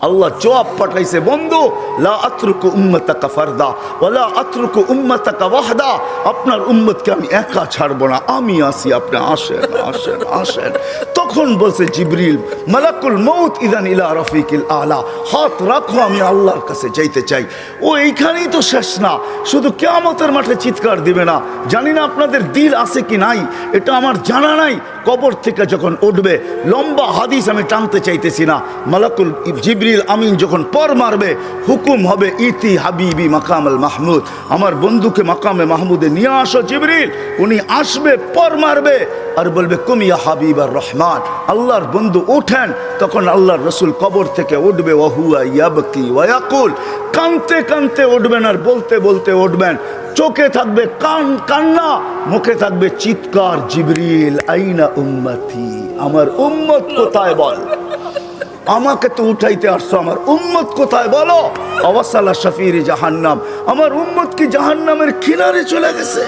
আল্লাহ জবাব পাঠাইছে, বন্ধু লা আতরুকু উম্মাতাকা ফারদা ওয়ালা আতরুকু উম্মাতাকা ওয়াহদা, আপনার উম্মতকে আমি একা ছাড়বো না, আমি আসি, আপনি আসেন আসেন আসেন। তখন বলছে জিবরিল, মালাকুল মউত ইদান ইলা রফিকিল আলা, হাত রাখো, আমি আল্লাহর কাছে যাইতে চাই। ও এইখানেই তো শেষ না, শুধু কিয়ামতের মাঠে চিৎকার দিবে না। জানি না আপনাদের দিল আছে কি নাই, এটা আমার জানা নাই। কবর থেকে যখন উঠবে, লম্বা হাদিস আমি টানতে চাইতেছি না, মালাকুল জিবরিল আমিন যখন পর মারবে, হুকুম হবে ইতি হাবিবি মাকামাল মাহমুদ, আমার বন্ধুকে মাকামে মাহমুদে নিয়ে আসো জিবরিল। উনি আসবে, পর মারবে আর বলবে কুমিয়া হাবিব আর রহমান, আল্লাহর বন্ধু ওঠেন। তখন আল্লাহর রসুল কবর থেকে উঠবে, ওয়াহুয়া ইয়াবকি ওয়ায়াকুল, কানতে কানতে উঠবেন আর বলতে বলতে উঠবেন। চোখে থাকবে কান্না, মুখে থাকবে চিৎকার, জিবরিল আইনা উম্মতি, আমার উম্মত কোথায় বল, আমাকে তো উঠাইতে আসছো, আমার উম্মত কোথায় বলো। অবসালা শফির জাহান্নাম, আমার উম্মত কি জাহান্নামের কিনারে চলে গেছে।